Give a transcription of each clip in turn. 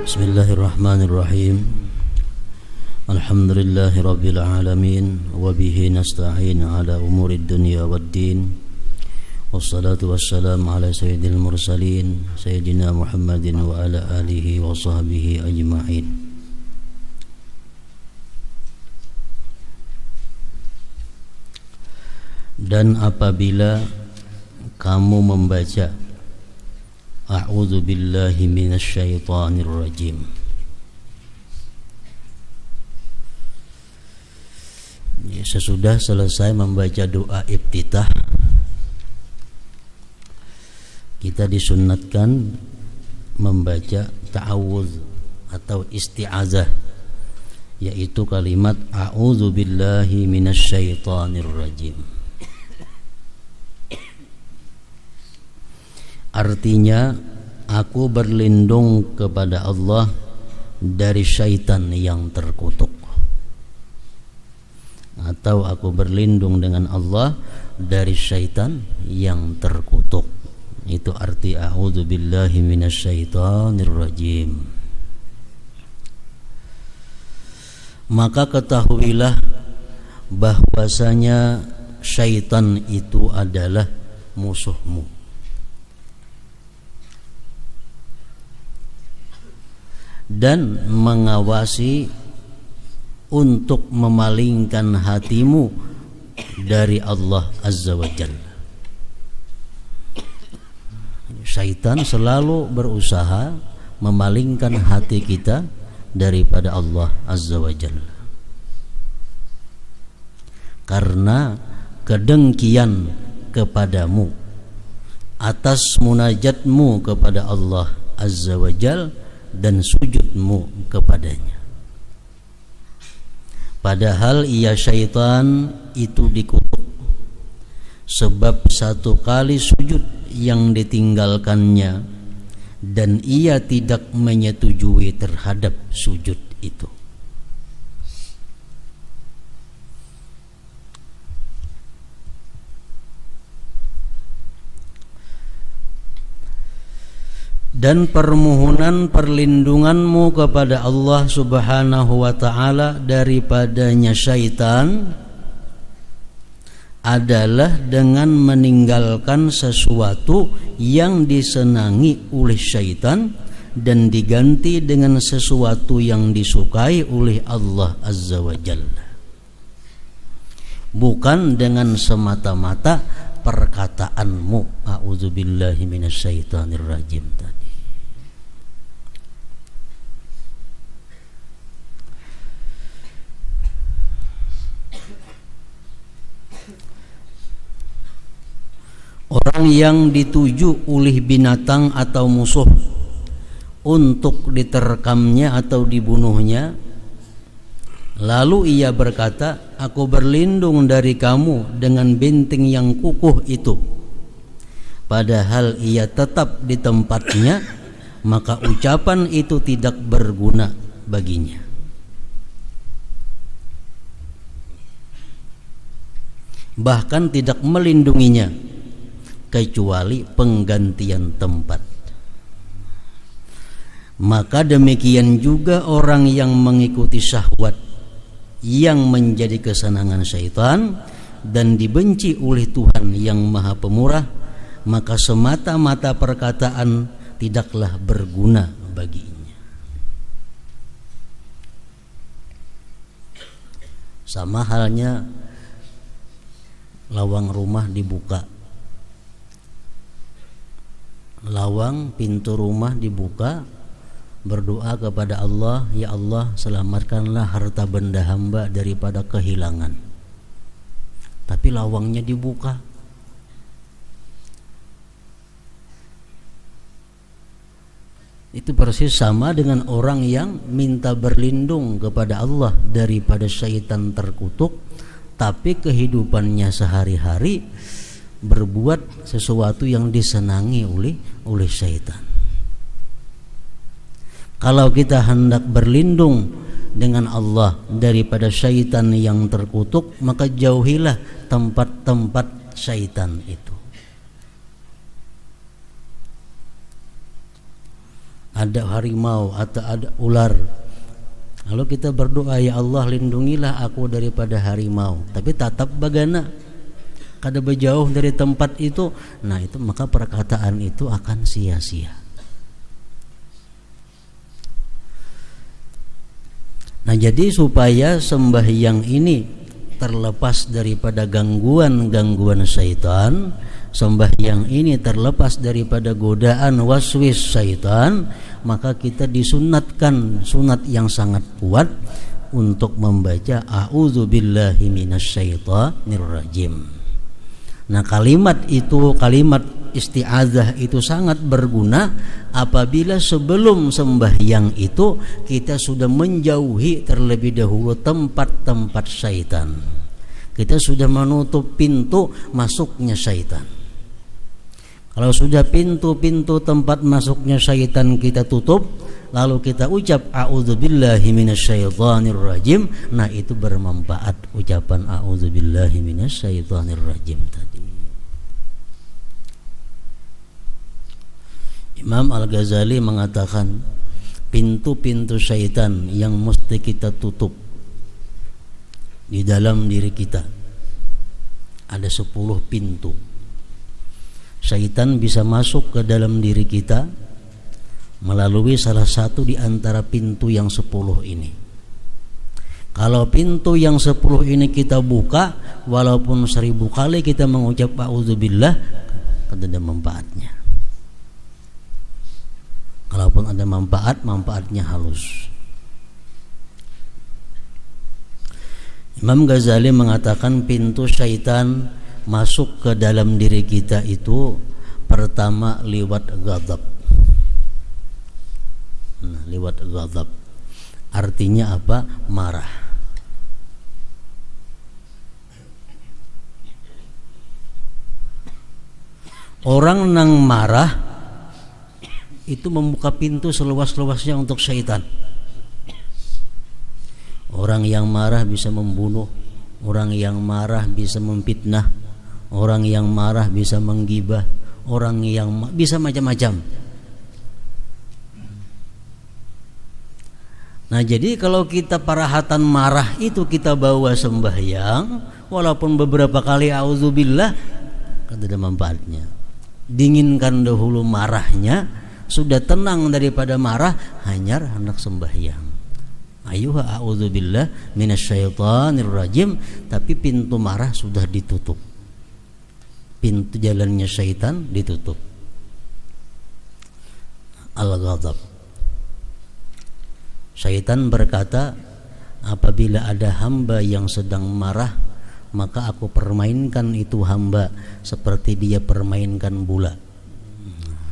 Bismillahirrahmanirrahim. Alhamdulillahi rabbil alamin wa bihi nasta'in ala umurid dunya waddin. Wassalatu wassalamu ala sayyidil mursalin sayyidina Muhammadin wa ala alihi wa sahbihi ajma'in. Dan apabila kamu membaca A'udzu billahi minasyaitonir rajim, sesudah selesai membaca doa iftitah, kita disunnatkan membaca ta'awudz atau isti'azah, yaitu kalimat A'udzu billahi minasyaitonir rajim. Artinya, aku berlindung kepada Allah dari syaitan yang terkutuk, atau aku berlindung dengan Allah dari syaitan yang terkutuk. Itu arti a'udzu billahi minasyaitonir rajim. Maka ketahuilah bahwasanya syaitan itu adalah musuhmu, dan mengawasi untuk memalingkan hatimu dari Allah Azza wa Jalla. Syaitan selalu berusaha memalingkan hati kita daripada Allah Azza wa Jalla, karena kedengkian kepadamu atas munajatmu kepada Allah Azza wa Jalla dan sujudmu kepadanya. Padahal ia syaitan itu dikutuk sebab satu kali sujud yang ditinggalkannya, dan ia tidak menyetujui terhadap sujud itu. Dan permohonan perlindunganmu kepada Allah Subhanahu wa ta'ala daripadanya syaitan adalah dengan meninggalkan sesuatu yang disenangi oleh syaitan dan diganti dengan sesuatu yang disukai oleh Allah Azza wa Jalla, bukan dengan semata-mata perkataanmu a'udzubillahi minasyaitonir rajim tadi. Orang yang dituju oleh binatang atau musuh untuk diterkamnya atau dibunuhnya, lalu ia berkata, aku berlindung dari kamu dengan benteng yang kukuh itu, padahal ia tetap di tempatnya, maka ucapan itu tidak berguna baginya. Bahkan tidak melindunginya kecuali penggantian tempat. Maka demikian juga orang yang mengikuti syahwat yang menjadi kesenangan syaitan dan dibenci oleh Tuhan yang Maha Pemurah, maka semata-mata perkataan tidaklah berguna baginya. Sama halnya lawang rumah dibuka, lawang pintu rumah dibuka, berdoa kepada Allah, ya Allah selamatkanlah harta benda hamba daripada kehilangan, tapi lawangnya dibuka. Itu persis sama dengan orang yang minta berlindung kepada Allah daripada syaitan terkutuk, tapi kehidupannya sehari-hari berbuat sesuatu yang disenangi oleh syaitan. Kalau kita hendak berlindung dengan Allah daripada syaitan yang terkutuk, maka jauhilah tempat-tempat syaitan itu. ada harimau atau ada ular. Lalu kita berdoa, ya Allah lindungilah aku daripada harimau, tapi tatap bagana kada berjauh dari tempat itu. Nah itu maka perkataan itu akan sia-sia. Nah jadi supaya sembahyang ini terlepas daripada gangguan-gangguan syaitan, sembahyang ini terlepas daripada godaan waswis syaitan, maka kita disunatkan sunat yang sangat kuat untuk membaca a'udzubillahi minasyaitonir rajim. Nah kalimat itu, kalimat isti'adzah itu sangat berguna apabila sebelum sembahyang itu kita sudah menjauhi terlebih dahulu tempat-tempat syaitan. Kita sudah menutup pintu masuknya syaitan. Kalau sudah pintu-pintu tempat masuknya syaitan kita tutup, lalu kita ucap a'udzubillahi minasyaitonir rajim, nah itu bermanfaat ucapan a'udzubillahi minasyaitonir rajim tadi. Imam Al-Ghazali mengatakan pintu-pintu syaitan yang mesti kita tutup di dalam diri kita ada 10 pintu. Syaitan bisa masuk ke dalam diri kita melalui salah satu di antara pintu yang 10 ini. Kalau pintu yang 10 ini kita buka, walaupun 1000 kali kita mengucap a'udzubillah, ada manfaatnya. Kalaupun ada manfaat, manfaatnya halus. Imam Ghazali mengatakan pintu syaitan masuk ke dalam diri kita itu pertama liwat ghadab. Nah, liwat ghadab artinya apa? Marah. Orang nang marah itu membuka pintu seluas-luasnya untuk syaitan. Orang yang marah bisa membunuh, orang yang marah bisa memfitnah, orang yang marah bisa menggibah, orang yang bisa macam-macam. Nah jadi kalau kita parahatan marah itu kita bawa sembahyang, walaupun beberapa kali auzubillah, kan ada manfaatnya. Dinginkan dahulu marahnya, sudah tenang daripada marah, hanyar hendak sembahyang. Ayuha a'udzubillah minasyaitonir rajim, tapi pintu marah sudah ditutup. Pintu jalannya syaitan ditutup. Al-ghadab. Syaitan berkata, apabila ada hamba yang sedang marah, maka aku permainkan itu hamba seperti dia permainkan bola.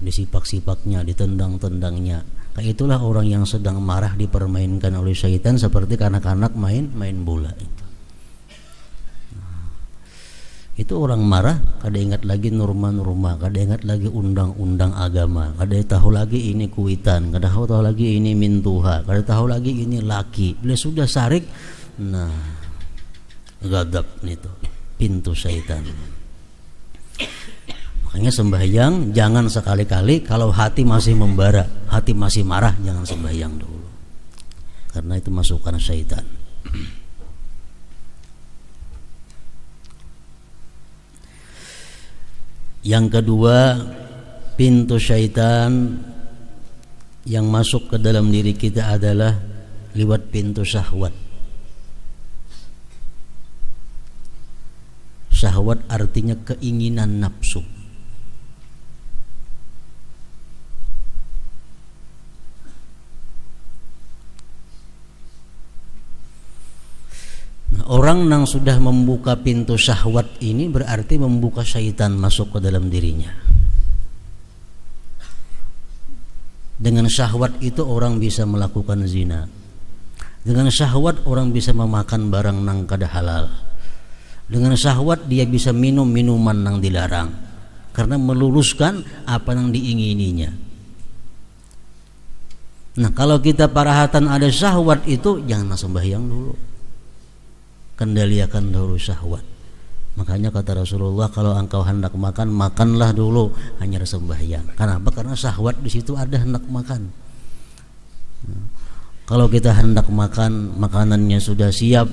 Disipak-sipaknya, ditendang-tendangnya. Kayak itulah orang yang sedang marah dipermainkan oleh syaitan seperti kanak-kanak main bola. Itu orang marah, kada ingat lagi norma-norma, kada ingat lagi undang-undang agama, kada tahu lagi ini kuitan, kada tahu lagi ini mintuha, kada tahu lagi ini laki. Bila sudah sarik, nah ghadab itu pintu syaitan. Makanya sembahyang jangan sekali-kali kalau hati masih membara, hati masih marah, jangan sembahyang dulu, karena itu masukan syaitan. Yang kedua, pintu syaitan yang masuk ke dalam diri kita adalah lewat pintu syahwat. Syahwat artinya keinginan nafsu. Orang yang sudah membuka pintu syahwat ini berarti membuka syaitan masuk ke dalam dirinya. Dengan syahwat itu orang bisa melakukan zina. Dengan syahwat orang bisa memakan barang nang kada halal. Dengan syahwat dia bisa minum minuman nang dilarang, karena meluruskan apa yang diingininya. Nah kalau kita parahatan ada syahwat itu, jangan sembahyang dulu, kendalikan dahulu syahwat. Makanya kata Rasulullah, kalau engkau hendak makan, makanlah dulu, hanya sembahyang. Kenapa? Karena syahwat di situ ada hendak makan. Kalau kita hendak makan, makanannya sudah siap,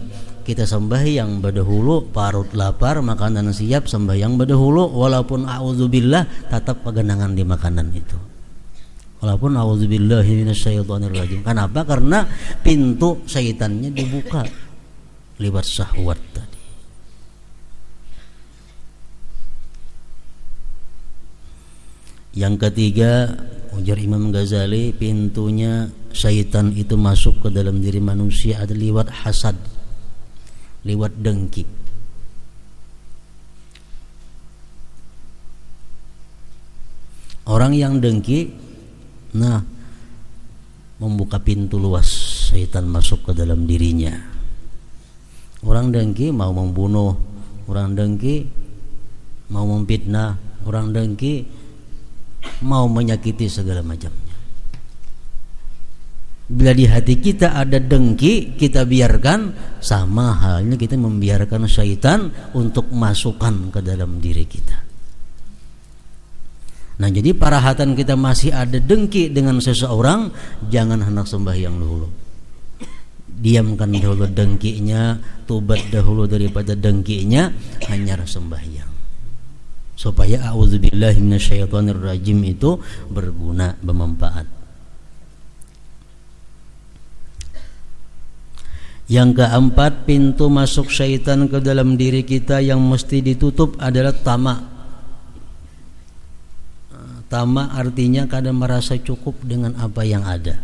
kita sembahyang berdahulu, parut lapar, makanan siap, sembahyang berdahulu, walaupun a'udzubillah tetap peganangan di makanan itu. Walaupun a'udzubillahi minasyaitonirrajim. Kenapa? Karena pintu syaitannya dibuka lewat syahwat tadi. Yang ketiga, ujar Imam Ghazali, pintunya syaitan itu masuk ke dalam diri manusia ada lewat hasad, lewat dengki. Orang yang dengki, nah, membuka pintu luas syaitan masuk ke dalam dirinya. Orang dengki mau membunuh, orang dengki mau memfitnah, orang dengki mau menyakiti segala macamnya. Bila di hati kita ada dengki, kita biarkan, sama halnya kita membiarkan syaitan untuk masukkan ke dalam diri kita. Nah, jadi parahatan kita masih ada dengki dengan seseorang, jangan hendak sembahyang dulu. Diamkan dahulu dengkinya, tobat dahulu daripada dengkinya, hanya sembahyang. Supaya a'udzubillahi minasyaitonirrajim itu berguna, bermanfaat. Yang keempat, pintu masuk syaitan ke dalam diri kita yang mesti ditutup adalah tamak. Tamak artinya kadang merasa cukup dengan apa yang ada.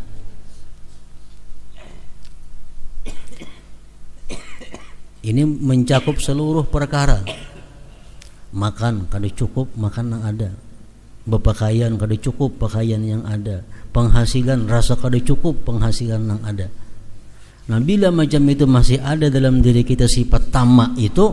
Ini mencakup seluruh perkara. Makan kada cukup, makan yang ada. Berpakaian kada cukup, pakaian yang ada. Penghasilan rasa kada cukup, penghasilan yang ada. Nah, bila macam itu masih ada dalam diri kita sifat tamak itu,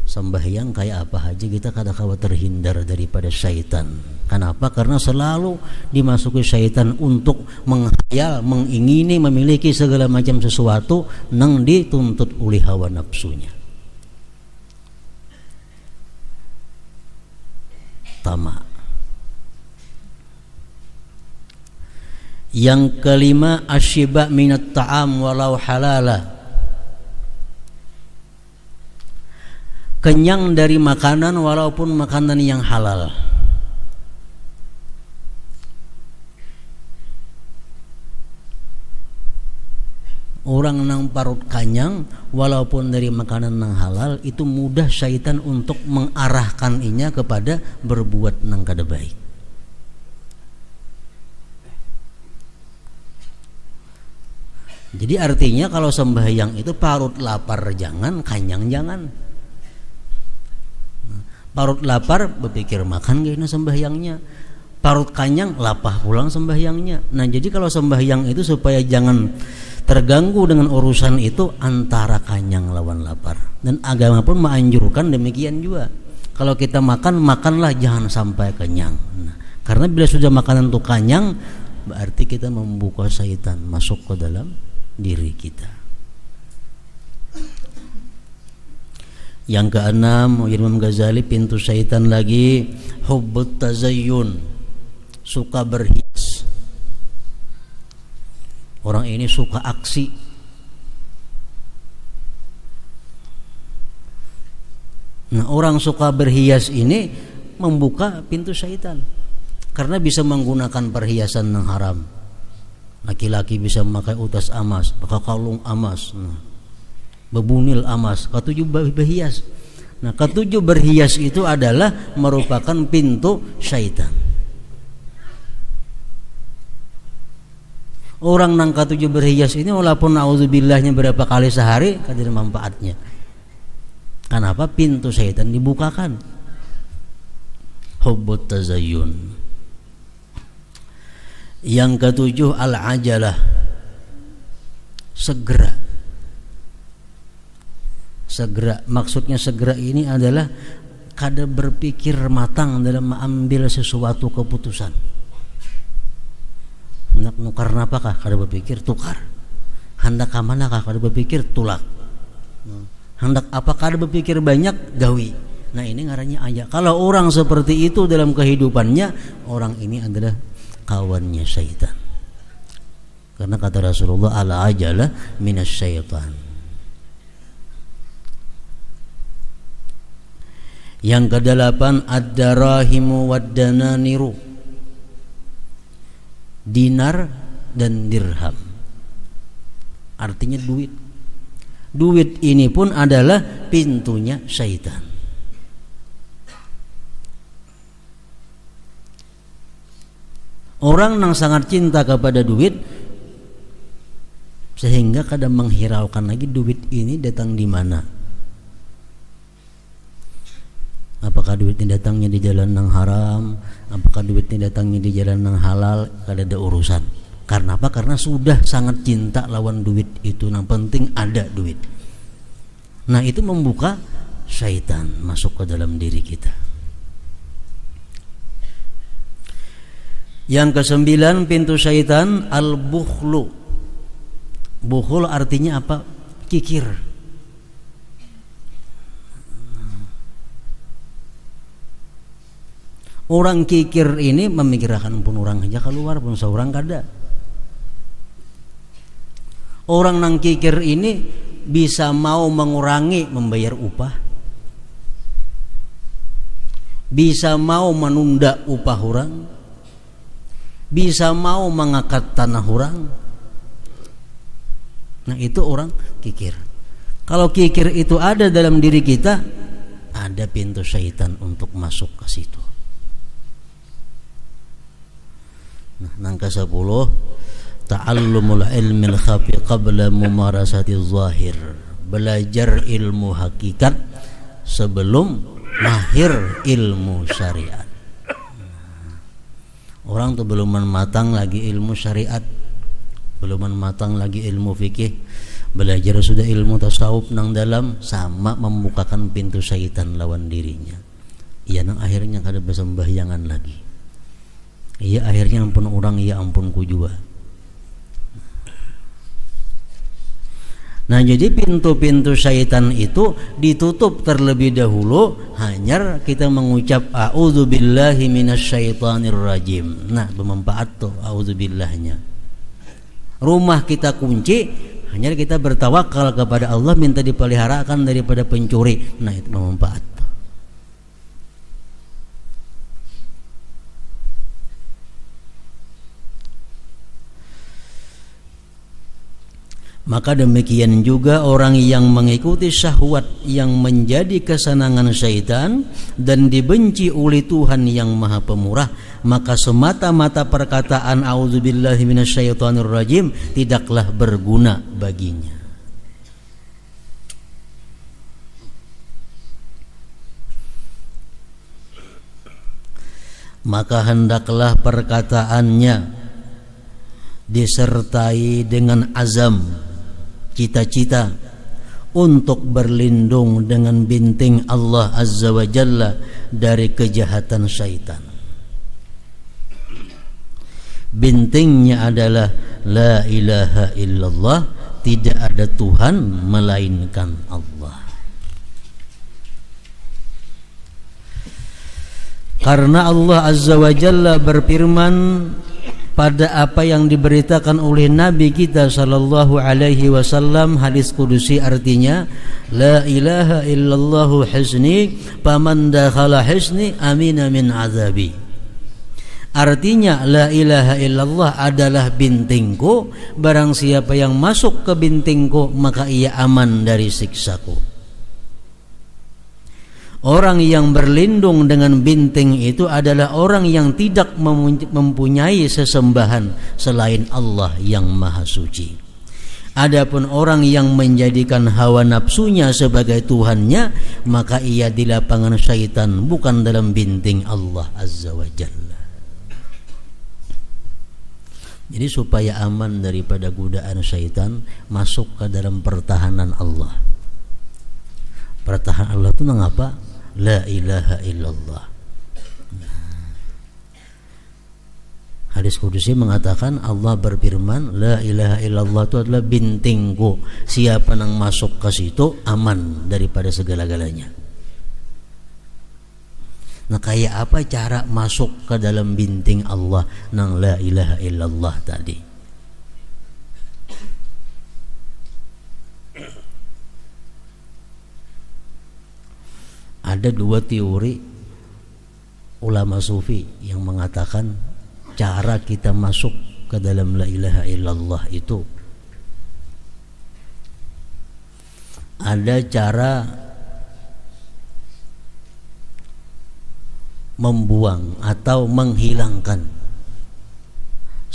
sembahyang kayak apa aja kita kada kawa terhindar daripada syaitan. Kenapa? Karena selalu dimasuki syaitan untuk menghayal, mengingini, memiliki segala macam sesuatu yang dituntut oleh hawa nafsunya. Tamak. Yang kelima, asyiba minat ta'am walau halala. Kenyang dari makanan walaupun makanan yang halal. Orang nang parut kanyang walaupun dari makanan nang halal, itu mudah syaitan untuk mengarahkan inya kepada berbuat nang kada baik. Jadi artinya kalau sembahyang itu parut lapar jangan, kanyang jangan. Parut lapar berpikir makan gimana sembahyangnya, parut kanyang lapah pulang sembahyangnya. Nah, jadi kalau sembahyang itu supaya jangan terganggu dengan urusan itu antara kanyang lawan lapar. Dan agama pun menganjurkan demikian juga. Kalau kita makan, makanlah jangan sampai kenyang. Nah, karena bila sudah makanan itu kanyang, berarti kita membuka syaitan masuk ke dalam diri kita. Yang keenam, Imam Ghazali, pintu syaitan lagi hubbut tazayyun, suka berhias. Orang ini suka aksi. Nah, orang suka berhias ini membuka pintu syaitan. Karena bisa menggunakan perhiasan yang haram. Laki-laki bisa memakai utas emas, pakai kalung emas, bebunil emas, ketujuh berhias. Nah, ketujuh berhias itu adalah merupakan pintu syaitan. Orang nang ketujuh berhias ini walaupun nauzubillahnya berapa kali sehari kada ada manfaatnya. Kenapa? Pintu syaitan dibukakan. Hubbut tazayyun. Yang ketujuh, al-ajalah, segera. Segera, maksudnya segera ini adalah kada berpikir matang dalam mengambil sesuatu keputusan. Hendak nukar napakah kada berpikir tukar, hendak kamanakah kada berpikir tulak, hendak apa kada berpikir banyak gawi. Nah, ini ngarannya aja. Kalau orang seperti itu dalam kehidupannya, orang ini adalah kawannya syaitan. Karena kata Rasulullah, ala ajalah minasyaitan. Yang kedelapan, ad-darahimu wad-dananiru, dinar dan dirham, artinya duit. Duit ini pun adalah pintunya syaitan. Orang yang sangat cinta kepada duit sehingga kadang menghiraukan lagi duit ini datang di mana. Apakah duit ini datangnya di jalan yang haram, apakah duit ini datangnya di jalan yang halal, kada ada urusan. Karena apa? Karena sudah sangat cinta lawan duit itu. Yang penting ada duit. Nah, itu membuka syaitan masuk ke dalam diri kita. Yang kesembilan, pintu syaitan, al-bukhlu. Bukhul artinya apa? Kikir. Orang kikir ini memikirkan pun orang aja keluar pun seorang kada. Orang nang kikir ini bisa mau mengurangi membayar upah, bisa mau menunda upah orang, bisa mau mengangkat tanah orang. Nah, itu orang kikir. Kalau kikir itu ada dalam diri kita, ada pintu syaitan untuk masuk ke situ. Nah, yang ke-10, ta'allumul ilmil khafi qabla mumarasati zahir. Belajar ilmu hakikat sebelum lahir ilmu syariat. Orang tuh belum matang lagi ilmu syariat, belum matang lagi ilmu fikih, belajar sudah ilmu tasawuf nang dalam, sama membukakan pintu syaitan lawan dirinya. Iya, nang akhirnya kada bersembahyangan lagi. Iya, akhirnya ampun orang, iya ampun ku juga. Nah, jadi pintu-pintu syaitan itu ditutup terlebih dahulu, hanya kita mengucap a'udzubillahi minasyaitonir rajim. Nah, bermanfaat tuh a'udzubillahnya. Rumah kita kunci, hanya kita bertawakal kepada Allah, minta dipeliharakan daripada pencuri. Nah, itu bermanfaat. Maka demikian juga orang yang mengikuti syahwat yang menjadi kesenangan syaitan dan dibenci oleh Tuhan yang Maha Pemurah, maka semata-mata perkataan a'udzubillahi minasyaitonirrajim tidaklah berguna baginya. Maka hendaklah perkataannya disertai dengan azam, cita-cita untuk berlindung dengan binting Allah Azza wa Jalla dari kejahatan syaitan. Bintingnya adalah la ilaha illallah, tidak ada Tuhan melainkan Allah. Karena Allah Azza wa Jalla berfirman pada apa yang diberitakan oleh Nabi kita sallallahu alaihi wasallam, hadis kudusi, artinya la ilaha illallahu hisni faman dakhala hisni amina min azabi. Artinya la ilaha illallah adalah bintingku, barang siapa yang masuk ke bintingku maka ia aman dari siksaku. Orang yang berlindung dengan binting itu adalah orang yang tidak mempunyai sesembahan selain Allah yang Maha Suci. Adapun orang yang menjadikan hawa nafsunya sebagai Tuhannya, maka ia di lapangan syaitan, bukan dalam binting Allah Azza wa Jalla. Jadi supaya aman daripada godaan syaitan, masuk ke dalam pertahanan Allah. Pertahanan Allah itu mengapa? La ilaha illallah. Hadis kudusi mengatakan, Allah berfirman, la ilaha illallah itu adalah bintingku. Siapa yang masuk ke situ aman daripada segala-galanya. Nah, kayak apa cara masuk ke dalam binting Allah nang la ilaha illallah tadi? Ada dua teori ulama sufi yang mengatakan cara kita masuk ke dalam la ilaha illallah itu ada cara membuang atau menghilangkan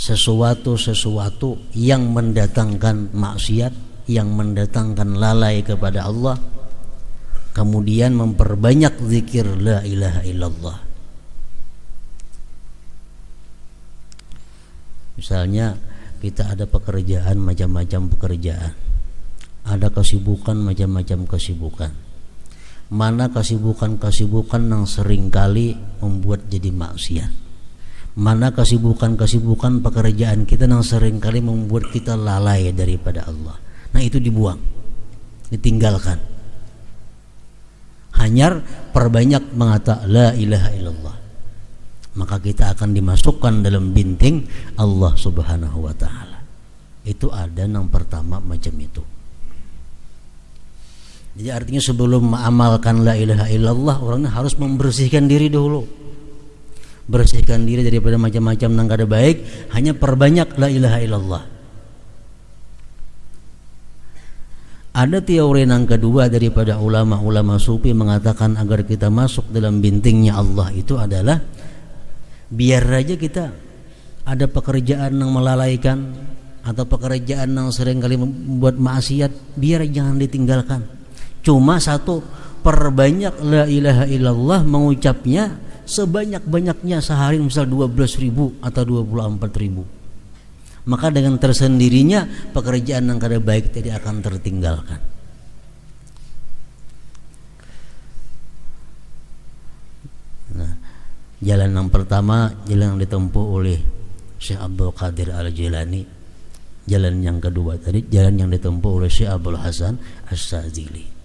sesuatu yang mendatangkan maksiat, yang mendatangkan lalai kepada Allah, kemudian memperbanyak zikir la ilaha illallah. Misalnya kita ada pekerjaan, macam-macam pekerjaan, ada kesibukan, macam-macam kesibukan. Mana kesibukan yang seringkali membuat jadi maksiat, mana kesibukan pekerjaan kita yang seringkali membuat kita lalai daripada Allah. Nah itu dibuang, ditinggalkan. Hanya perbanyak mengata la ilaha illallah, maka kita akan dimasukkan dalam binting Allah subhanahu wa ta'ala. Itu ada yang pertama macam itu. Jadi artinya sebelum mengamalkan la ilaha illallah, orangnya harus membersihkan diri dulu. Bersihkan diri daripada macam-macam yang kada baik, hanya perbanyak la ilaha illallah. Ada teori yang kedua daripada ulama-ulama sufi mengatakan agar kita masuk dalam bintingnya Allah itu adalah biar aja kita ada pekerjaan yang melalaikan atau pekerjaan yang seringkali membuat maksiat, biar jangan ditinggalkan. Cuma satu, perbanyak la ilaha illallah, mengucapnya sebanyak-banyaknya sehari, misal 12.000 atau 24.000. Maka dengan tersendirinya pekerjaan yang kada baik tidak akan tertinggalkan. Nah, jalan yang pertama, jalan yang ditempuh oleh Syekh Abdul Qadir Al-Jilani. Jalan yang kedua tadi, jalan yang ditempuh oleh Syekh Abdul Hasan As-Sadzili.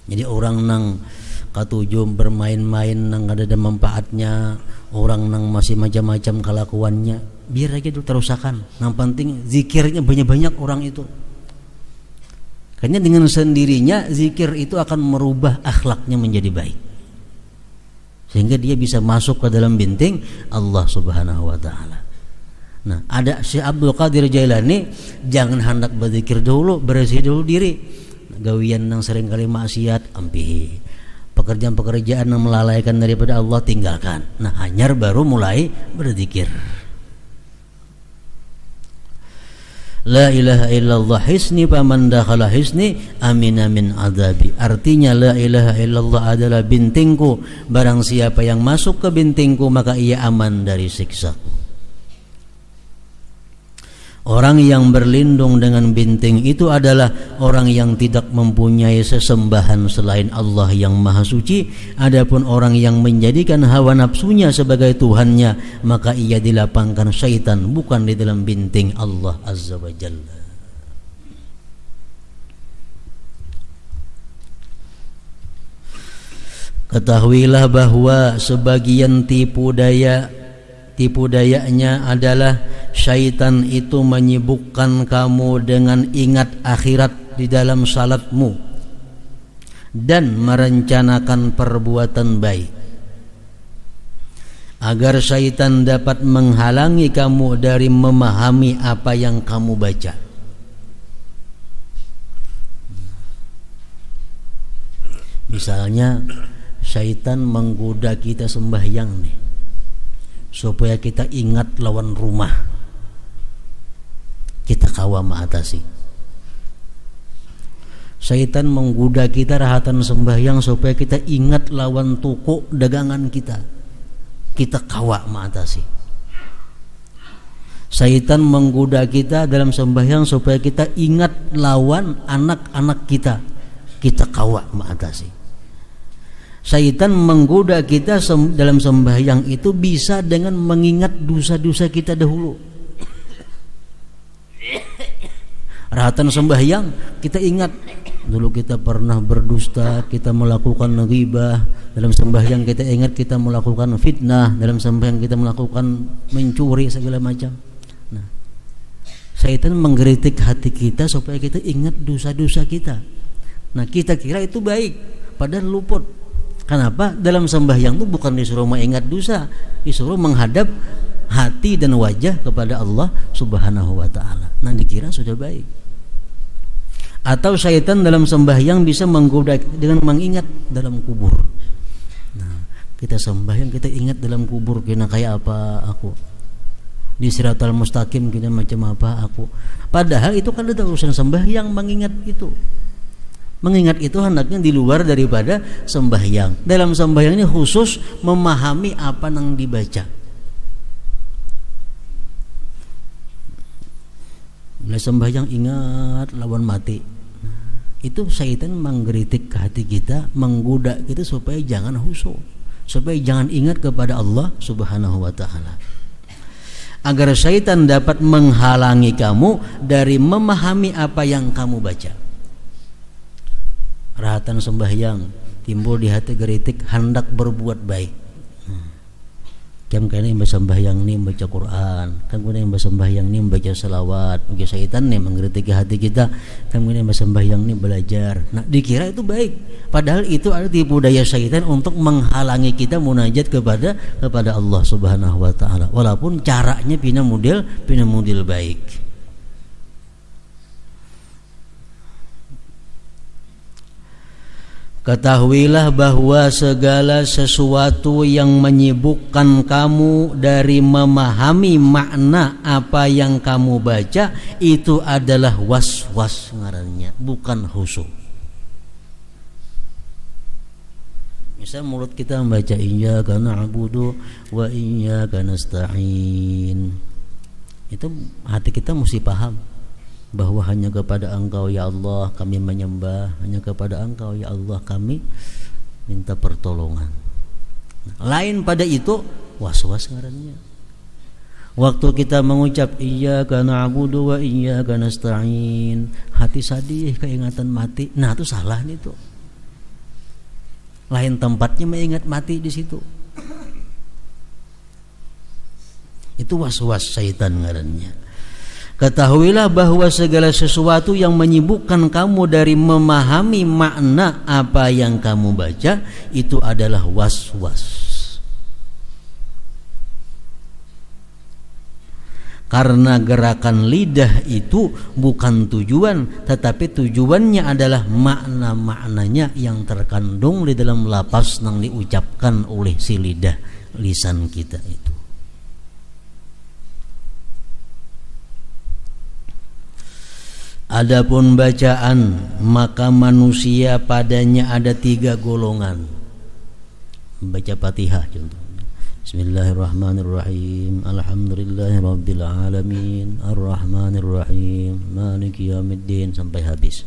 Jadi orang nang katujuh bermain-main nang ada manfaatnya, orang nang masih macam-macam kelakuannya, biar aja dulu terusakan. Yang penting zikirnya banyak-banyak orang itu. Karena dengan sendirinya zikir itu akan merubah akhlaknya menjadi baik, sehingga dia bisa masuk ke dalam binting Allah subhanahu wa ta'ala. Nah, ada Syekh Abdul Qadir Jailani, jangan hendak berzikir dulu, bersih dulu diri. Gawian yang seringkali maksiat ampihi, pekerjaan-pekerjaan yang melalaikan daripada Allah tinggalkan. Nah, hanyar baru mulai berzikir. La ilaha illallah hisni faman dakhala hisni amina min adzabi. Artinya la ilaha illallah adalah bintingku, barang siapa yang masuk ke bintingku maka ia aman dari siksaku. Orang yang berlindung dengan binting itu adalah orang yang tidak mempunyai sesembahan selain Allah yang Maha Suci. Adapun orang yang menjadikan hawa nafsunya sebagai Tuhannya, maka ia dilapangkan syaitan, bukan di dalam binting Allah Azza wa Jalla. Ketahuilah bahwa sebagian tipu dayanya adalah syaitan itu menyibukkan kamu dengan ingat akhirat di dalam salatmu dan merencanakan perbuatan baik, agar syaitan dapat menghalangi kamu dari memahami apa yang kamu baca. Misalnya syaitan menggoda kita sembahyang nih, supaya kita ingat lawan rumah, kita kawa mengatasi. Syaitan menggoda kita rahatan sembahyang supaya kita ingat lawan toko dagangan kita, kita kawa mengatasi. Syaitan menggoda kita dalam sembahyang supaya kita ingat lawan anak-anak kita, kita kawa mengatasi. Syaitan menggoda kita dalam sembahyang itu bisa dengan mengingat dosa-dosa kita dahulu. Rahatan sembahyang kita ingat dulu kita pernah berdusta, kita melakukan ghibah. Dalam sembahyang kita ingat kita melakukan fitnah, dalam sembahyang kita melakukan mencuri segala macam. Nah, syaitan menggelitik hati kita supaya kita ingat dosa-dosa kita. Nah, kita kira itu baik, padahal luput. Kenapa? Dalam sembahyang itu bukan disuruh mengingat dosa, disuruh menghadap hati dan wajah kepada Allah Subhanahu wa taala. Nah, dikira sudah baik. Atau syaitan dalam sembahyang bisa menggoda dengan mengingat dalam kubur. Nah, kita sembahyang kita ingat dalam kubur kena kayak apa aku. Di siratal mustaqim kena macam apa aku. Padahal itu kan ada urusan sembahyang mengingat itu. Mengingat itu hendaknya di luar daripada sembahyang. Dalam sembahyang ini khusus memahami apa yang dibaca. Mulai sembahyang ingat lawan mati. Itu syaitan menggeritik ke hati kita, menggoda kita supaya jangan khusyuk, supaya jangan ingat kepada Allah Subhanahu wa taala. Agar syaitan dapat menghalangi kamu dari memahami apa yang kamu baca. Rahatan sembahyang timbul di hati geritik hendak berbuat baik. Kan kene sembahyang ni baca Quran, kan kene sembahyang ni baca selawat. Mungkin syaitan nih mengkritiki hati kita, kan kene sembahyang ni belajar. Nah, dikira itu baik. Padahal itu ada tipu daya syaitan untuk menghalangi kita munajat kepada Allah Subhanahu wa taala. Walaupun caranya pina model baik. Ketahuilah bahwa segala sesuatu yang menyibukkan kamu dari memahami makna apa yang kamu baca itu adalah was-was ngarannya, bukan khusyuk. Misal mulut kita membaca iyyaka na'budu wa iyyaka nasta'in. Itu hati kita mesti paham bahwa hanya kepada Engkau ya Allah kami menyembah, hanya kepada Engkau ya Allah kami minta pertolongan. Lain pada itu was-was ngarannya. Waktu kita mengucap iyyaka na'budu wa iyyaka nasta'in, hati sadih keingatan mati. Nah, itu salah nih tuh. Lain tempatnya mengingat mati di situ. Itu was-was syaitan ngarannya. Ketahuilah bahwa segala sesuatu yang menyibukkan kamu dari memahami makna apa yang kamu baca itu adalah was-was. Karena gerakan lidah itu bukan tujuan, tetapi tujuannya adalah makna-maknanya yang terkandung di dalam lafaz yang diucapkan oleh si lidah, lisan kita itu. Adapun bacaan, maka manusia padanya ada 3 golongan. Baca Fatihah contohnya. Bismillahirrahmanirrahim. Alhamdulillahirabbil alamin. Arrahmanirrahim. Maliki yaumiddin sampai habis.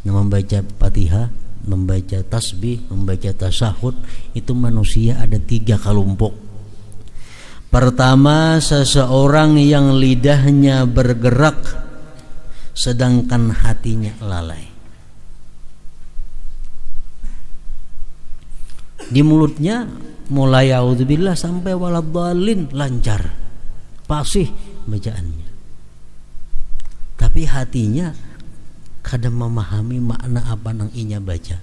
Nah, membaca Fatihah, membaca tasbih, membaca tasyahud itu manusia ada 3 kelompok. Pertama, seseorang yang lidahnya bergerak sedangkan hatinya lalai. Di mulutnya mulai auzubillah sampai waladhdallin lancar, fasih bacaannya. Tapi hatinya kadang memahami makna apa nang inya baca.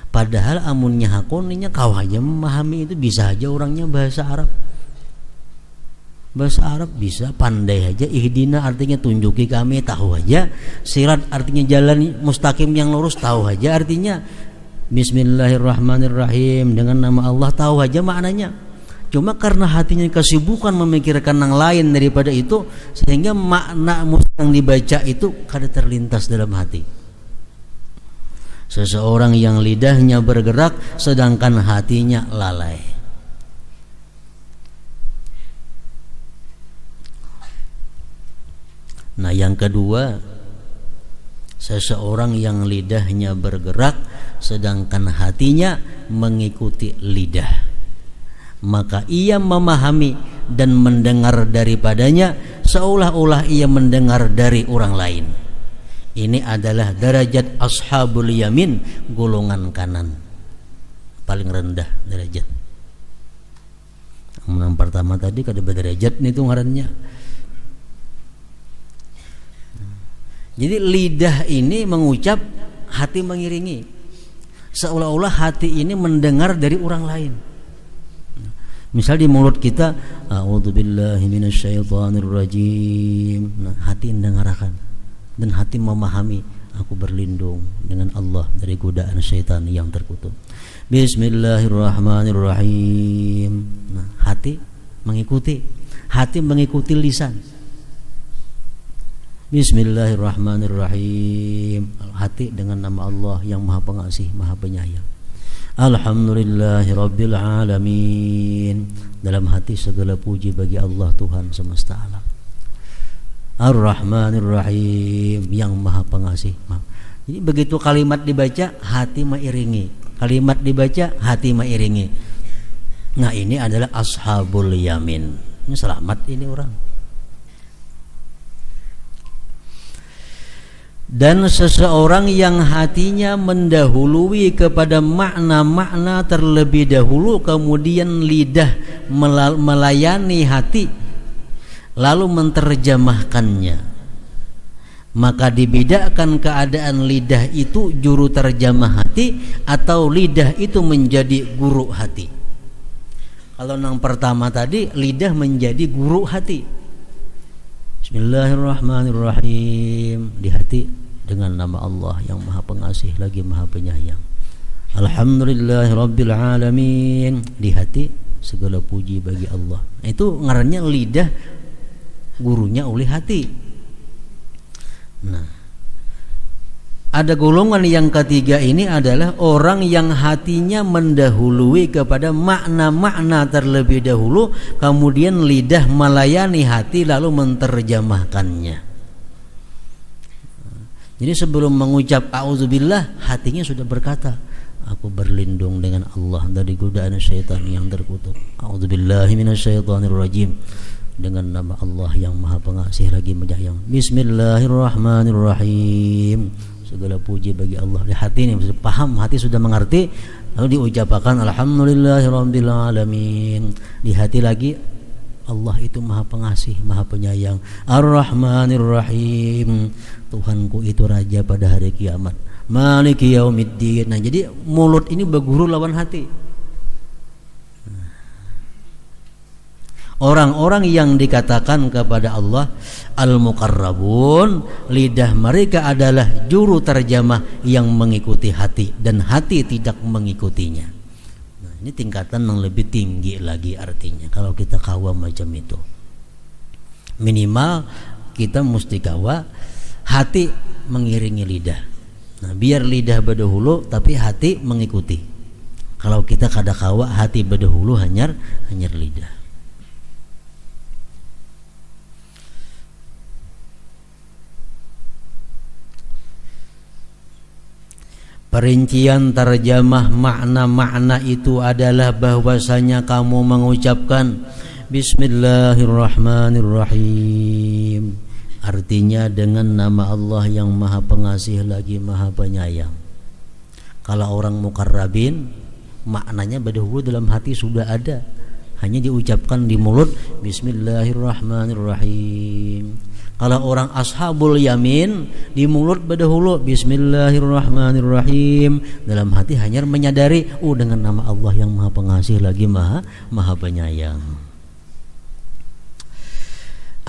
Padahal amunnya hakoninya kau aja memahami itu, bisa aja orangnya bahasa Arab. Bahasa Arab bisa, pandai aja. Ihdina artinya tunjuki kami, tahu aja. Sirat artinya jalan mustaqim yang lurus, tahu aja artinya. Bismillahirrahmanirrahim dengan nama Allah, tahu aja maknanya. Cuma karena hatinya kesibukan memikirkan yang lain daripada itu, sehingga makna yang dibaca itu kada terlintas dalam hati. Seseorang yang lidahnya bergerak sedangkan hatinya lalai. Nah, yang kedua, seseorang yang lidahnya bergerak sedangkan hatinya mengikuti lidah, maka ia memahami dan mendengar daripadanya seolah-olah ia mendengar dari orang lain. Ini adalah derajat ashabul yamin, golongan kanan, paling rendah derajat. Yang pertama tadi kada berderajat nih tuh ngarannya. Jadi lidah ini mengucap, hati mengiringi. Seolah-olah hati ini mendengar dari orang lain. Misal di mulut kita, a'udzubillahi minasyaitonirrajim. Nah, hati mendengarkan dan hati memahami, aku berlindung dengan Allah dari godaan syaitan yang terkutuk. Bismillahirrahmanirrahim. Nah, hati mengikuti lisan. Bismillahirrahmanirrahim. Hati dengan nama Allah yang Maha Pengasih, Maha Penyayang. Alhamdulillahirabbil alamin. Dalam hati segala puji bagi Allah Tuhan semesta alam. Ar-Rahmanir-Rahim, yang Maha Pengasih. Jadi begitu kalimat dibaca, hati mengiringi. Kalimat dibaca, hati mengiringi. Nah, ini adalah ashabul yamin. Ini selamat ini orang. Dan seseorang yang hatinya mendahului kepada makna-makna terlebih dahulu, kemudian lidah melayani hati lalu menerjemahkannya, maka dibedakan keadaan lidah itu juru terjemah hati atau lidah itu menjadi guru hati. Kalau yang pertama tadi, lidah menjadi guru hati. Bismillahirrahmanirrahim, di hati dengan nama Allah yang Maha Pengasih lagi Maha Penyayang. Alhamdulillahirabbil alamin, di hati segala puji bagi Allah. Itu ngarannya lidah gurunya oleh hati. Nah, ada golongan yang ketiga ini adalah orang yang hatinya mendahului kepada makna-makna terlebih dahulu, kemudian lidah melayani hati lalu menerjemahkannya. Jadi sebelum mengucap a'udzubillah, hatinya sudah berkata, aku berlindung dengan Allah dari godaan syaitan yang terkutuk. A'udzubillahi minasyaitonirrajim, dengan nama Allah yang Maha Pengasih lagi Penyayang. Bismillahirrahmanirrahim, segala puji bagi Allah. Di hati ini sudah paham, hati sudah mengerti, lalu diucapkan alhamdulillahirabbil alamin. Di hati lagi, Allah itu Maha Pengasih, Maha Penyayang. Ar-Rahmanir-Rahim, Tuhanku itu Raja pada hari kiamat. Maliki yaumiddin. Nah, jadi mulut ini berguru lawan hati. Orang-orang yang dikatakan kepada Allah al-muqarrabun, lidah mereka adalah juru terjemah yang mengikuti hati dan hati tidak mengikutinya. Nah, ini tingkatan yang lebih tinggi lagi artinya. Kalau kita kawa macam itu, minimal kita mesti kawa hati mengiringi lidah. Nah, biar lidah berdahulu tapi hati mengikuti. Kalau kita kada kawa hati berdahulu hanyar lidah. Perincian terjemah makna-makna itu adalah bahwasanya kamu mengucapkan Bismillahirrahmanirrahim, artinya dengan nama Allah yang Maha Pengasih lagi Maha Penyayang. Kalau orang muqarrabin, maknanya berdahulu dalam hati sudah ada, hanya diucapkan di mulut Bismillahirrahmanirrahim. Kalau orang ashabul yamin, di mulut berdahulu Bismillahirrahmanirrahim, dalam hati hanya menyadari, dengan nama Allah yang Maha Pengasih lagi Maha Penyayang.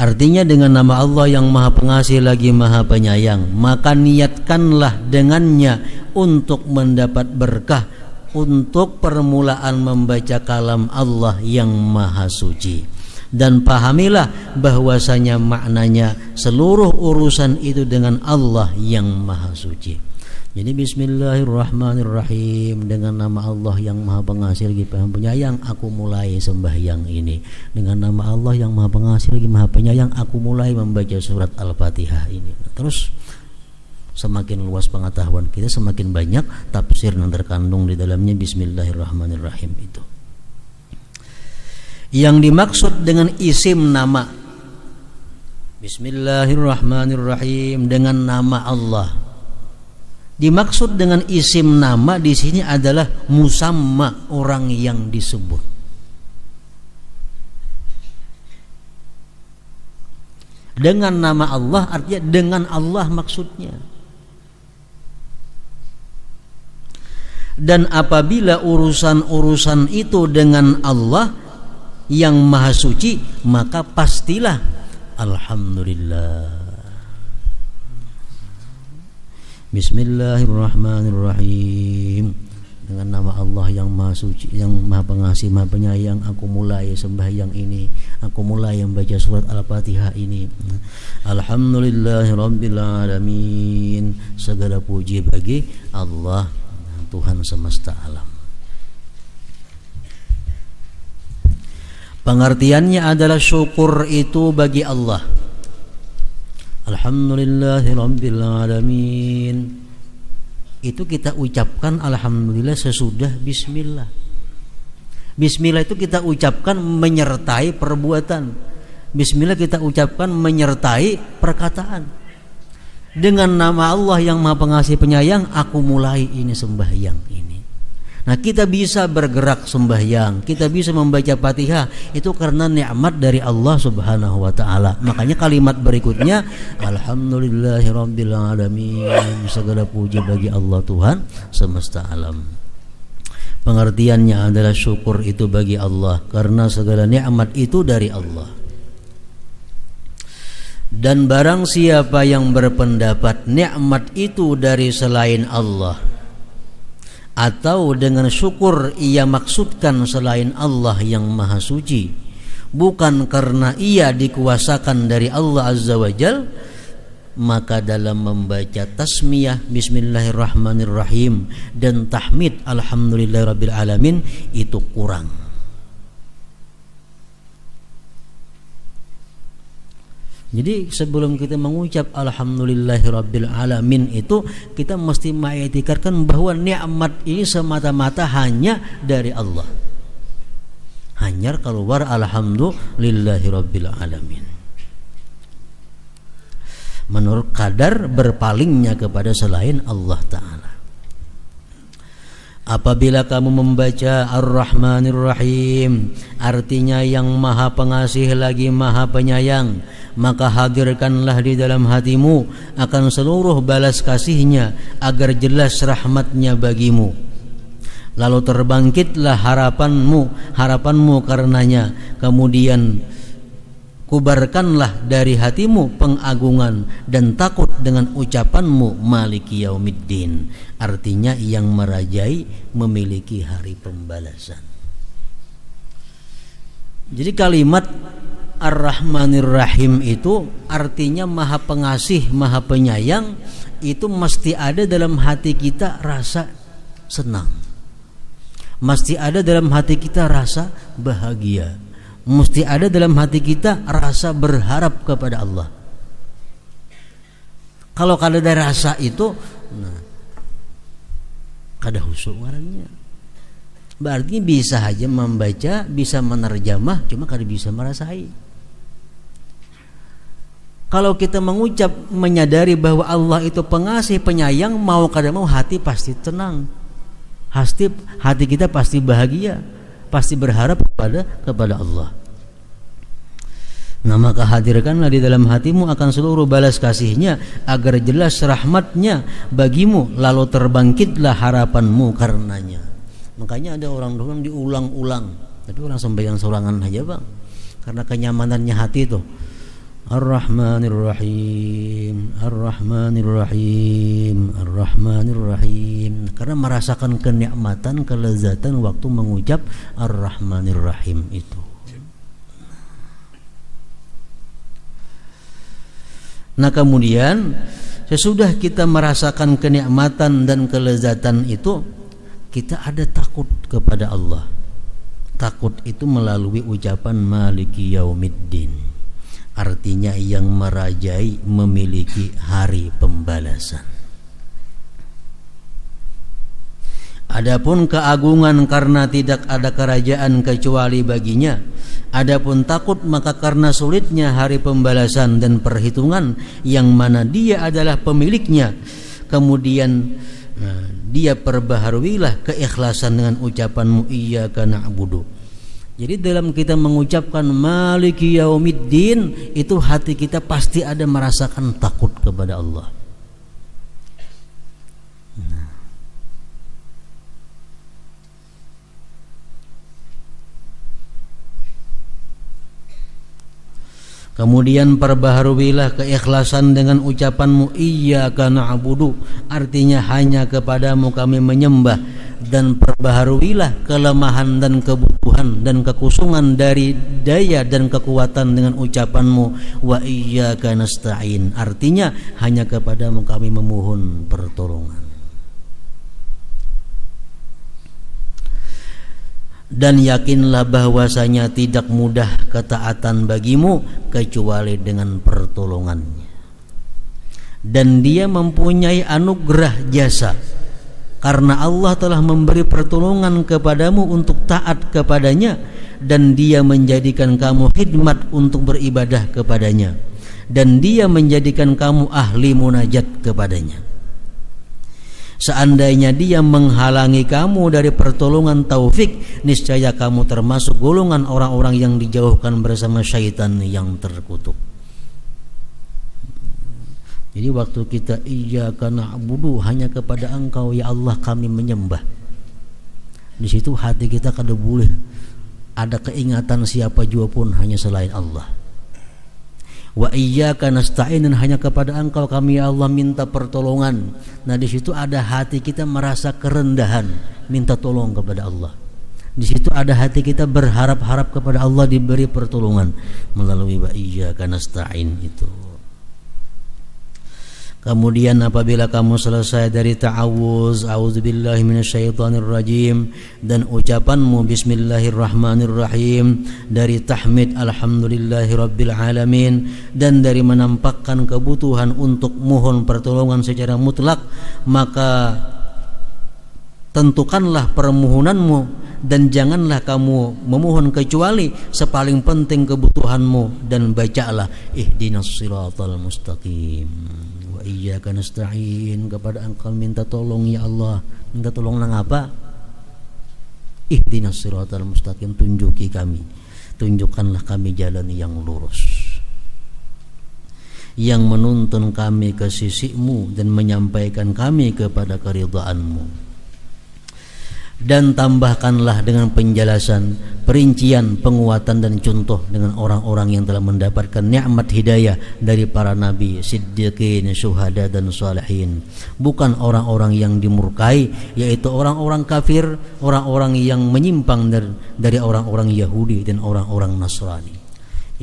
Artinya dengan nama Allah yang Maha Pengasih lagi Maha Penyayang, maka niatkanlah dengannya untuk mendapat berkah, untuk permulaan membaca kalam Allah yang Maha Suci. Dan pahamilah bahwasanya maknanya seluruh urusan itu dengan Allah yang Maha Suci. Jadi Bismillahirrahmanirrahim, dengan nama Allah yang Maha Pengasih lagi Maha Penyayang, aku mulai sembahyang ini. Dengan nama Allah yang Maha Pengasih lagi Maha Penyayang, aku mulai membaca surat Al-Fatihah ini. Terus semakin luas pengetahuan kita, semakin banyak tafsir yang terkandung di dalamnya Bismillahirrahmanirrahim itu. Yang dimaksud dengan isim nama Bismillahirrahmanirrahim, dengan nama Allah. Dimaksud dengan isim nama di sini adalah musamma, orang yang disebut. Dengan nama Allah artinya dengan Allah maksudnya. Dan apabila urusan-urusan itu dengan Allah yang maha suci, maka pastilah alhamdulillah. Bismillahirrahmanirrahim. Dengan nama Allah yang maha suci, yang maha pengasih, maha penyayang, aku mulai sembahyang ini, aku mulai membaca surat Al-Fatihah ini. Alhamdulillahirabbil alamin. Segala puji bagi Allah, Tuhan semesta alam. Pengertiannya adalah syukur itu bagi Allah. Alhamdulillahirabbil alamin. Itu kita ucapkan alhamdulillah sesudah bismillah. Bismillah itu kita ucapkan menyertai perbuatan. Bismillah kita ucapkan menyertai perkataan. Dengan nama Allah yang maha pengasih penyayang, aku mulai ini sembahyang ini. Nah, kita bisa bergerak sembahyang, kita bisa membaca Fatihah, itu karena nikmat dari Allah Subhanahu wa taala. Makanya kalimat berikutnya, alhamdulillahirabbil alamin. Segala puji bagi Allah Tuhan semesta alam. Pengertiannya adalah syukur itu bagi Allah karena segala nikmat itu dari Allah. Dan barang siapa yang berpendapat nikmat itu dari selain Allah, atau dengan syukur ia maksudkan selain Allah yang maha suci, bukan karena ia dikuasakan dari Allah Azza wa Jal, maka dalam membaca tasmiyah bismillahirrahmanirrahim dan tahmid alhamdulillahirabbil alamin itu kurang. Jadi sebelum kita mengucap alhamdulillahirabbil alamin itu, kita mesti mengiktikarkan bahwa nikmat ini semata-mata hanya dari Allah. Hanya keluar alhamdulillahirabbil alamin. Menurut kadar berpalingnya kepada selain Allah Ta'ala. Apabila kamu membaca Ar-Rahmanir-Rahim, artinya yang maha pengasih lagi maha penyayang, maka hadirkanlah di dalam hatimu akan seluruh balas kasihnya agar jelas rahmatnya bagimu. Lalu terbangkitlah harapanmu karenanya. Kemudian kubarkanlah dari hatimu pengagungan dan takut dengan ucapanmu Maliki Yaumiddin, artinya yang merajai memiliki hari pembalasan. Jadi kalimat Ar-Rahmanir-Rahim itu artinya maha pengasih, maha penyayang, itu mesti ada dalam hati kita rasa senang, mesti ada dalam hati kita rasa bahagia, mesti ada dalam hati kita rasa berharap kepada Allah. Kalau kada ada rasa itu, nah, kada husuk orangnya. Berarti bisa saja membaca, bisa menerjemah, cuma kada bisa merasai. Kalau kita mengucap menyadari bahwa Allah itu pengasih penyayang, mau kada mau hati pasti tenang. Hati kita pasti bahagia, pasti berharap kepada Allah. Nah, maka hadirkanlah di dalam hatimu akan seluruh balas kasihnya agar jelas rahmatnya bagimu, lalu terbangkitlah harapanmu karenanya. Makanya ada orang diulang-ulang, tapi orang sembahyang sorangan aja bang, karena kenyamanannya hati itu. Ar-Rahmanir-Rahim, Ar-Rahmanir-Rahim, Ar-Rahmanir-Rahim, karena merasakan kenikmatan, kelezatan waktu mengucap Ar-Rahmanir-Rahim itu. Nah, kemudian sesudah kita merasakan kenikmatan dan kelezatan itu, kita ada takut kepada Allah. Takut itu melalui ucapan Maliki Yaumiddin, artinya yang merajai memiliki hari pembalasan. Adapun keagungan karena tidak ada kerajaan kecuali baginya. Adapun takut maka karena sulitnya hari pembalasan dan perhitungan yang mana dia adalah pemiliknya. Kemudian dia perbaharuilah keikhlasan dengan ucapanmu iyyaka na'budu. Jadi dalam kita mengucapkan Maliki Yaumiddin, itu hati kita pasti ada merasakan takut kepada Allah. Kemudian perbaharuilah keikhlasan dengan ucapanmu iyyaka na'budu, artinya hanya kepadamu kami menyembah, dan perbaharuilah kelemahan dan kebutuhan dan kekusungan dari daya dan kekuatan dengan ucapanmu wa iyyaka nasta'in, artinya hanya kepadamu kami memohon pertolongan. Dan yakinlah bahwasanya tidak mudah ketaatan bagimu kecuali dengan pertolongannya, dan dia mempunyai anugerah jasa karena Allah telah memberi pertolongan kepadamu untuk taat kepadanya, dan dia menjadikan kamu khidmat untuk beribadah kepadanya, dan dia menjadikan kamu ahli munajat kepadanya. Seandainya dia menghalangi kamu dari pertolongan taufik, niscaya kamu termasuk golongan orang-orang yang dijauhkan bersama syaitan yang terkutuk. Jadi waktu kita iyyaka na'budu, hanya kepada Engkau ya Allah kami menyembah, di situ hati kita kada boleh ada keingatan siapa jua pun hanya selain Allah. Wa iyyaka nasta'in, hanya kepada Engkau kami ya Allah minta pertolongan. Nah di situ ada hati kita merasa kerendahan, minta tolong kepada Allah. Di situ ada hati kita berharap-harap kepada Allah diberi pertolongan melalui wa iyyaka nasta'in itu. Kemudian apabila kamu selesai dari ta'awuz, a'udzubillahi minasyaitonirrajim, dan ucapanmu bismillahirrahmanirrahim, dari tahmid alhamdulillahirabbil alamin, dan dari menampakkan kebutuhan untuk mohon pertolongan secara mutlak, maka tentukanlah permohonanmu dan janganlah kamu memohon kecuali sepaling penting kebutuhanmu, dan bacalah ihdinas siratal mustaqim. Iyyaka nasta'in, kepada Engkau minta tolong ya Allah. Minta tolong nang apa? Ihdinas siratal mustaqim, tunjuki kami, tunjukkanlah kami jalan yang lurus, yang menuntun kami ke sisimu dan menyampaikan kami kepada keridhaanmu. Dan tambahkanlah dengan penjelasan, perincian, penguatan dan contoh dengan orang-orang yang telah mendapatkan nikmat hidayah dari para nabi, siddiqin, syuhada dan salihin, bukan orang-orang yang dimurkai, yaitu orang-orang kafir, orang-orang yang menyimpang dari orang-orang Yahudi dan orang-orang Nasrani.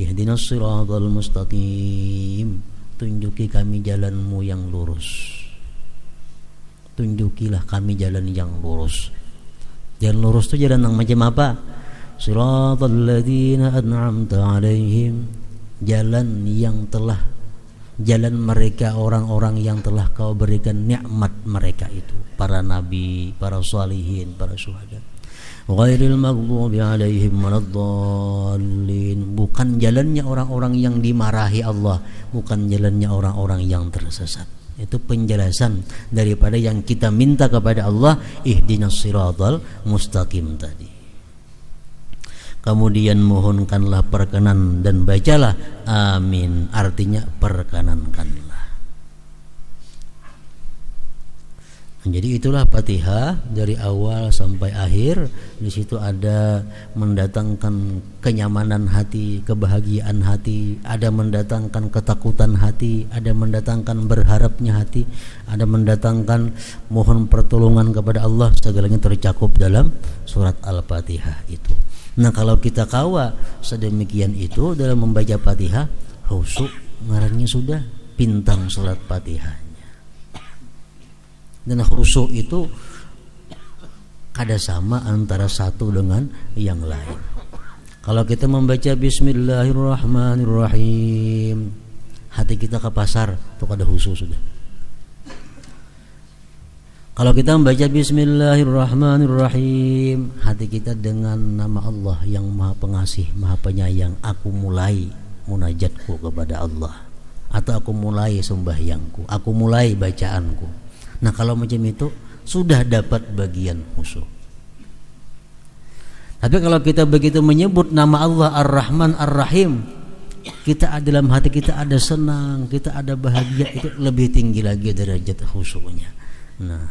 Ihdinas siratal mustaqim, tunjuki kami jalanmu yang lurus, tunjukilah kami jalan yang lurus. Jalan lurus itu jalan yang macam apa? Siratal ladzina an'amta alaihim, jalan yang telah, jalan mereka orang-orang yang telah kau berikan nikmat mereka itu, para nabi, para salihin, para syuhada. Ghairil maghdubi alaihim waladdallin, bukan jalannya orang-orang yang dimarahi Allah, bukan jalannya orang-orang yang tersesat. Itu penjelasan daripada yang kita minta kepada Allah, ihdinas siratal mustaqim tadi. Kemudian mohonkanlah perkenan dan bacalah amin, artinya perkenankanlah. Jadi itulah Fatihah dari awal sampai akhir. Di situ ada mendatangkan kenyamanan hati, kebahagiaan hati, ada mendatangkan ketakutan hati, ada mendatangkan berharapnya hati, ada mendatangkan mohon pertolongan kepada Allah. Segalanya tercakup dalam surat Al-Fatihah itu. Nah kalau kita kawa sedemikian itu dalam membaca Fatihah, khusyuk ngarannya sudah bintang surat Fatihah. Dan khusyuk itu kada sama antara satu dengan yang lain. Kalau kita membaca bismillahirrahmanirrahim, hati kita ke pasar, itu kada khusyuk sudah. Kalau kita membaca bismillahirrahmanirrahim, hati kita dengan nama Allah yang maha pengasih, maha penyayang, aku mulai munajatku kepada Allah, atau aku mulai sembahyangku, aku mulai bacaanku. Nah kalau macam itu sudah dapat bagian khusyuk. Tapi kalau kita begitu menyebut nama Allah Ar-Rahman Ar-Rahim, kita dalam hati kita ada senang, kita ada bahagia, itu lebih tinggi lagi derajat khusyuknya. Nah